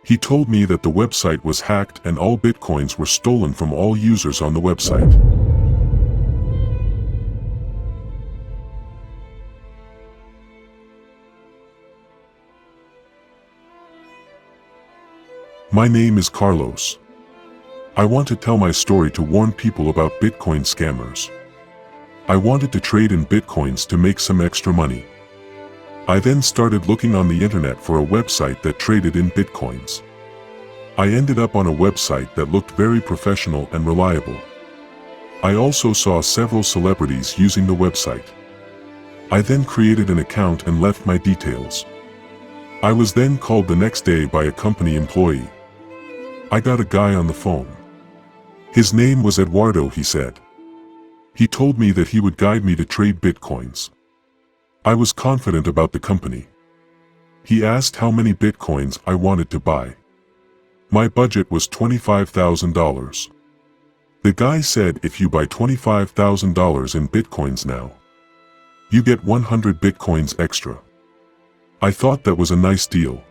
He told me that the website was hacked and all bitcoins were stolen from all users on the website. My name is Carlos. I want to tell my story to warn people about Bitcoin scammers. I wanted to trade in Bitcoins to make some extra money. I then started looking on the internet for a website that traded in Bitcoins. I ended up on a website that looked very professional and reliable. I also saw several celebrities using the website. I then created an account and left my details. I was then called the next day by a company employee. I got a guy on the phone. His name was Eduardo, he said. He told me that he would guide me to trade Bitcoins. I was confident about the company. He asked how many Bitcoins I wanted to buy. My budget was $25,000. The guy said if you buy $25,000 in Bitcoins now, you get 100 Bitcoins extra. I thought that was a nice deal.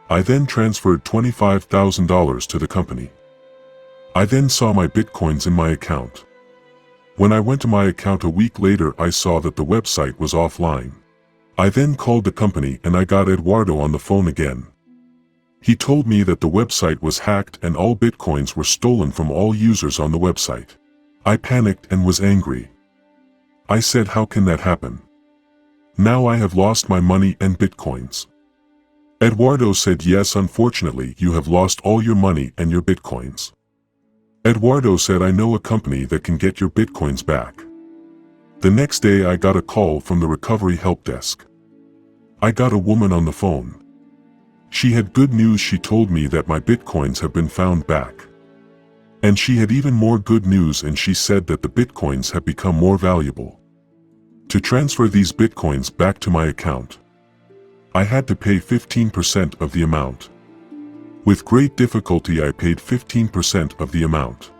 I then transferred $25,000 to the company. I then saw my Bitcoins in my account. When I went to my account a week later, I saw that the website was offline. I then called the company and I got Eduardo on the phone again. He told me that the website was hacked and all Bitcoins were stolen from all users on the website. I panicked and was angry. I said, how can that happen? Now I have lost my money and Bitcoins. Eduardo said, yes, unfortunately you have lost all your money and your Bitcoins. Eduardo said, I know a company that can get your Bitcoins back. The next day I got a call from the recovery help desk. I got a woman on the phone. She had good news. She told me that my Bitcoins have been found back. And she had even more good news, and she said that the Bitcoins have become more valuable. To transfer these Bitcoins back to my account, I had to pay 15% of the amount. With great difficulty I paid 15% of the amount.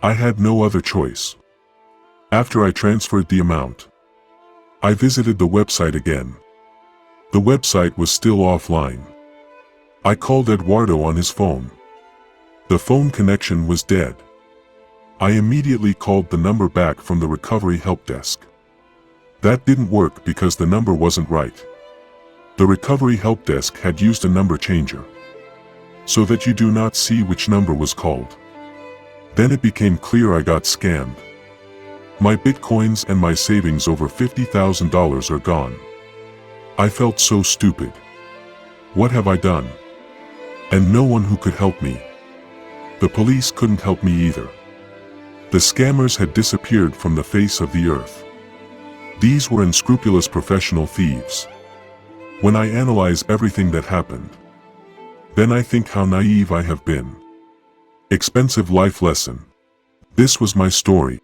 I had no other choice. After I transferred the amount, I visited the website again. The website was still offline. I called Eduardo on his phone. The phone connection was dead. I immediately called the number back from the recovery help desk. That didn't work because the number wasn't right. The recovery help desk had used a number changer, so that you do not see which number was called. Then it became clear I got scammed. My Bitcoins and my savings over $50,000 are gone. I felt so stupid. What have I done? And no one who could help me. The police couldn't help me either. The scammers had disappeared from the face of the earth. These were unscrupulous professional thieves. When I analyze everything that happened, then I think how naive I have been. Expensive life lesson. This was my story.